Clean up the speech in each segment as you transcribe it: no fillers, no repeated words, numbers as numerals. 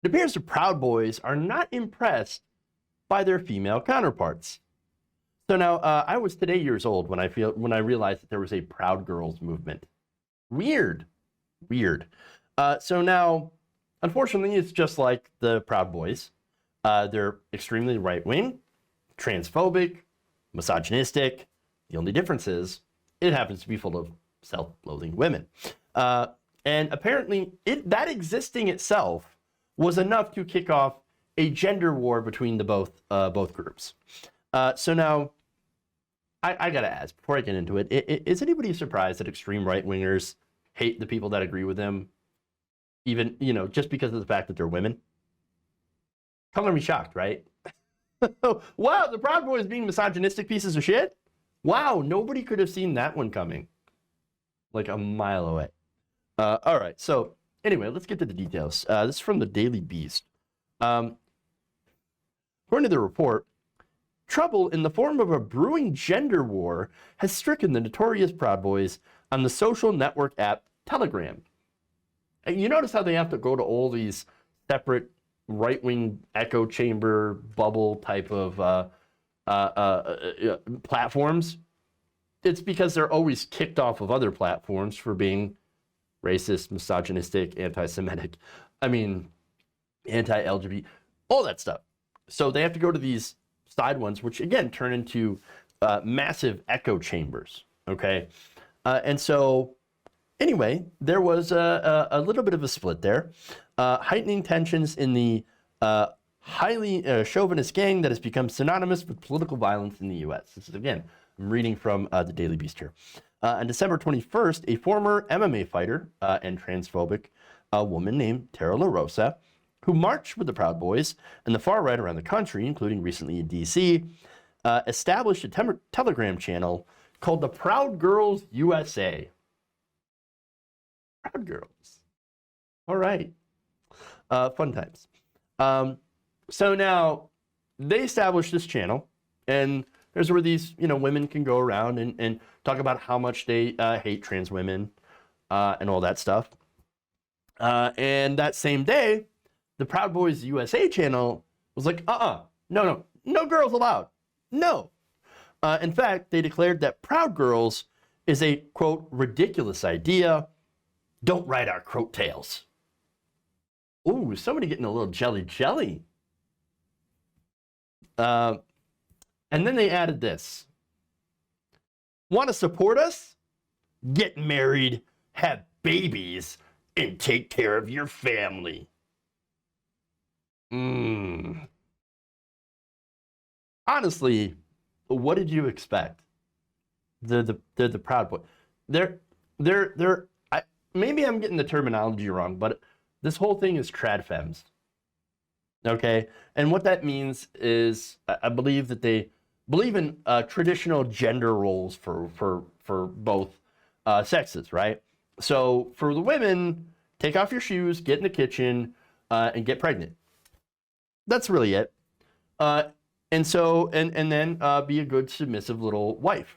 It appears the Proud Boys are not impressed by their female counterparts. So now, I was today years old when I realized that there was a Proud Girls movement. Weird. So now, unfortunately, it's just like the Proud Boys. They're extremely right-wing, transphobic, misogynistic. The only difference is it happens to be full of self-loathing women. And apparently, that existing itself was enough to kick off a gender war between the both groups. So now, I gotta ask, before I get into it, is anybody surprised that extreme right-wingers hate the people that agree with them, even, just because of the fact that they're women? Color me shocked, right? Wow, the Proud Boys being misogynistic pieces of shit? Wow, nobody could have seen that one coming. Like a mile away. All right, so anyway, let's get to the details. This is from the Daily Beast. According to the report, trouble in the form of a brewing gender war has stricken the notorious Proud Boys on the social network app Telegram. And you notice how they have to go to all these separate right-wing echo chamber bubble type of platforms? It's because they're always kicked off of other platforms for being racist, misogynistic, anti-Semitic, anti-LGBT, all that stuff. So they have to go to these side ones, which again turn into massive echo chambers, okay? And so anyway, there was a little bit of a split there, heightening tensions in the highly chauvinist gang that has become synonymous with political violence in the U.S. This is, again, I'm reading from the Daily Beast here. On December 21st, a former MMA fighter and transphobic woman named Tara LaRosa, who marched with the Proud Boys and the far right around the country, including recently in D.C., established a Telegram channel called the Proud Girls USA. Proud Girls. All right. Fun times. So now they established this channel, and there's where these women can go around and talk about how much they hate trans women and all that stuff. And that same day, the Proud Boys USA channel was like, no girls allowed. No. In fact, they declared that Proud Girls is a, quote, ridiculous idea. Don't ride our coattails. Ooh, somebody getting a little jelly. And then they added this. Want to support us? Get married, have babies, and take care of your family. Honestly, what did you expect? The Proud Boy. Maybe I'm getting the terminology wrong, but this whole thing is trad femmes. Okay? And what that means is, I believe that they believe in traditional gender roles for both sexes, right? So for the women, take off your shoes, get in the kitchen, and get pregnant. That's really it. And then be a good submissive little wife.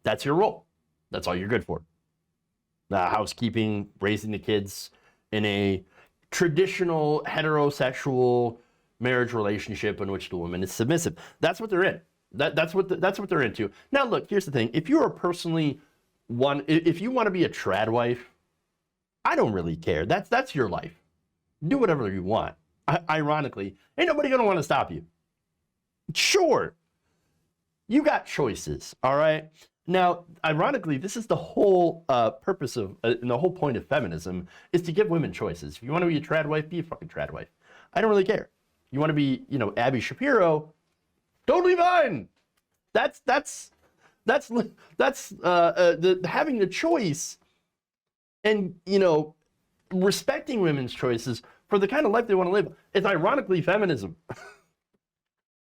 That's your role. That's all you're good for. Housekeeping, raising the kids in a traditional heterosexual marriage relationship in which the woman is submissive. That's what they're in. That's what they're into. Now, look, here's the thing. If you want to be a trad wife, I don't really care. That's your life. Do whatever you want. Ironically, ain't nobody gonna want to stop you. Sure, you got choices. All right. Now, ironically, this is the whole purpose of, and the whole point of feminism is to give women choices. If you want to be a trad wife, be a fucking trad wife. I don't really care. You want to be, Abby Shapiro, totally fine. That's having the choice and, respecting women's choices for the kind of life they want to live is ironically feminism.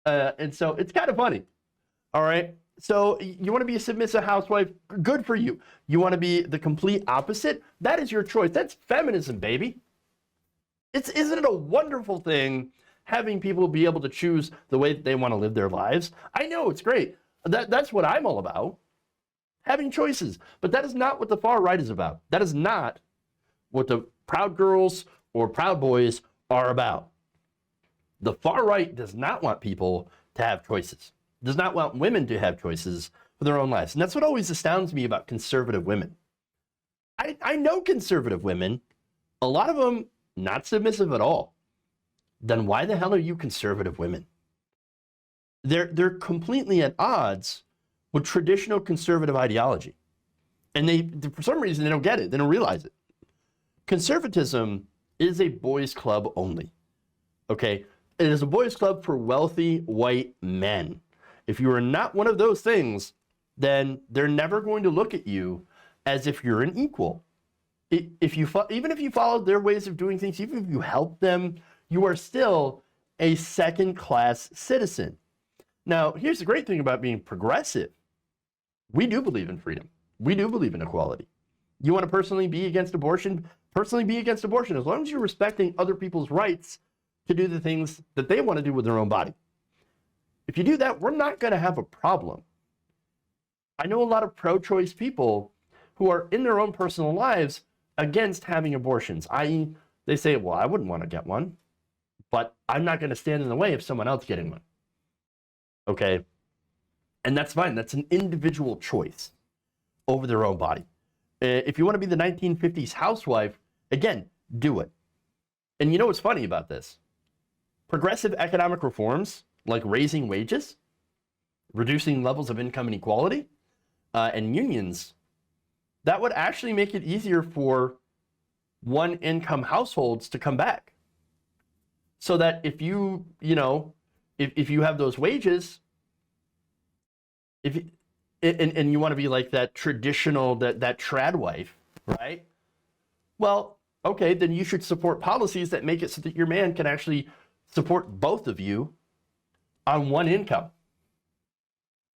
And so it's kind of funny. All right. So you want to be a submissive housewife? Good for you. You want to be the complete opposite? That is your choice. That's feminism, baby. Isn't it a wonderful thing having people be able to choose the way that they want to live their lives? I know, it's great. That's what I'm all about. Having choices. But that is not what the far right is about. That is not what the Proud Girls or Proud Boys are about. The far right does not want people to have choices, does not want women to have choices for their own lives. And that's what always astounds me about conservative women. I know conservative women, a lot of them not submissive at all. Then why the hell are you conservative women? They're completely at odds with traditional conservative ideology. And they, for some reason, they don't get it. They don't realize it. Conservatism is a boys' club only. Okay? It is a boys' club for wealthy white men. If you are not one of those things, then they're never going to look at you as if you're an equal. Even if you follow their ways of doing things, even if you help them, you are still a second-class citizen. Now, here's the great thing about being progressive. We do believe in freedom. We do believe in equality. You want to personally be against abortion? Personally be against abortion, as long as you're respecting other people's rights to do the things that they want to do with their own body. If you do that, we're not going to have a problem. I know a lot of pro-choice people who are in their own personal lives against having abortions, i.e., they say, well, I wouldn't want to get one, but I'm not going to stand in the way of someone else getting one. Okay? And that's fine. That's an individual choice over their own body. If you want to be the 1950s housewife, again, do it. And you know what's funny about this? Progressive economic reforms, like raising wages, reducing levels of income inequality, and unions, that would actually make it easier for one-income households to come back. So that if you have those wages, and you want to be like that traditional, that trad wife, right? Well, okay, then you should support policies that make it so that your man can actually support both of you on one income.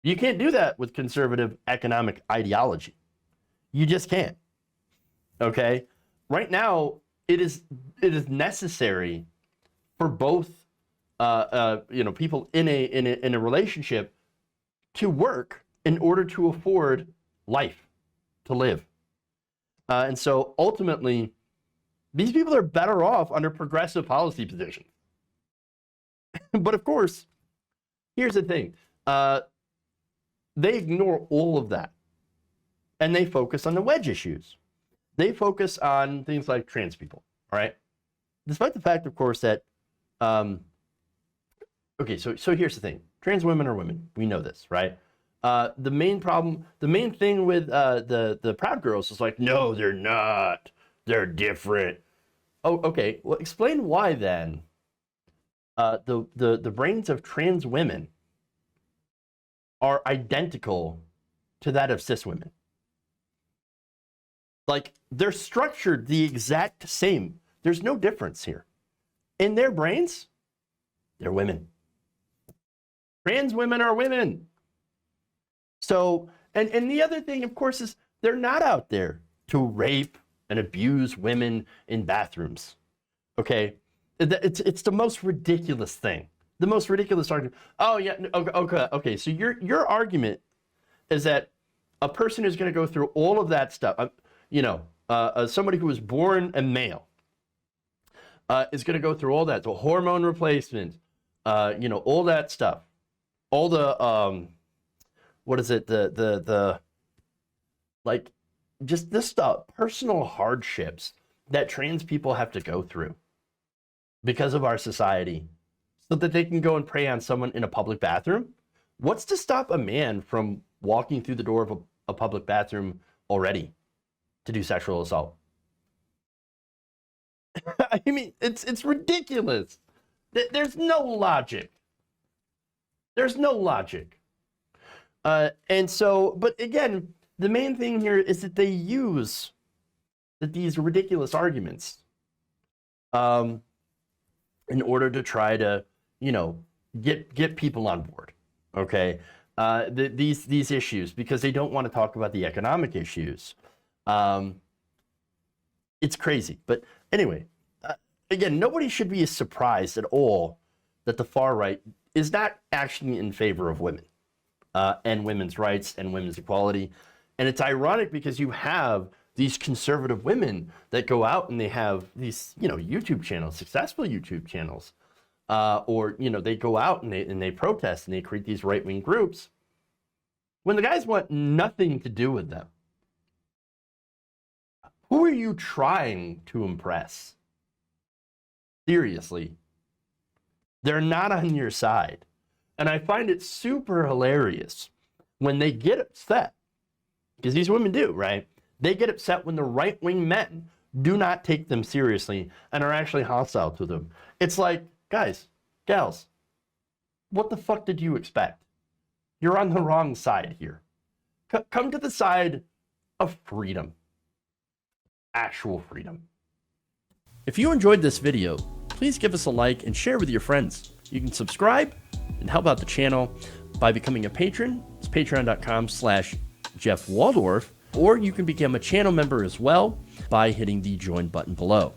You can't do that with conservative economic ideology. You just can't. Okay? Right now, it is necessary for both people in a relationship to work in order to afford life, to live. And so ultimately, these people are better off under progressive policy positions. But of course, here's the thing. They ignore all of that. And they focus on the wedge issues. They focus on things like trans people, all right? Despite the fact, of course, that, okay, so here's the thing. Trans women are women. We know this, right? The main thing with the Proud Girls is like, no, they're not. They're different. Oh, okay. Well, explain why then the brains of trans women are identical to that of cis women. Like, they're structured the exact same. There's no difference here. In their brains, they're women. Trans women are women. So, and the other thing, of course, is they're not out there to rape and abuse women in bathrooms. Okay? It's the most ridiculous thing. The most ridiculous argument. Oh, yeah, okay. So your argument is that a person who's going to go through all of that stuff, somebody who was born a male is going to go through all that, the hormone replacement, all that stuff, all the what is it, the like, just this stuff, personal hardships that trans people have to go through because of our society, so that they can go and prey on someone in a public bathroom. What's to stop a man from walking through the door of a public bathroom already to do sexual assault? I mean, it's ridiculous. There's no logic. There's no logic. And so, but again, the main thing here is that they use these ridiculous arguments in order to try to, get people on board. Okay, these issues, because they don't want to talk about the economic issues. It's crazy. But anyway, again, nobody should be surprised at all that the far right is not actually in favor of women and women's rights and women's equality. And it's ironic because you have these conservative women that go out and they have these, YouTube channels, successful YouTube channels, or, they go out and they protest and they create these right-wing groups when the guys want nothing to do with them. Who are you trying to impress? Seriously. They're not on your side. And I find it super hilarious when they get upset, because these women do, right? They get upset when the right-wing men do not take them seriously and are actually hostile to them. It's like, guys, gals, what the fuck did you expect? You're on the wrong side here. Come to the side of freedom. Actual freedom. If you enjoyed this video, please give us a like and share with your friends. You can subscribe and help out the channel by becoming a patron. It's patreon.com/Jeff Waldorf, or you can become a channel member as well by hitting the join button below.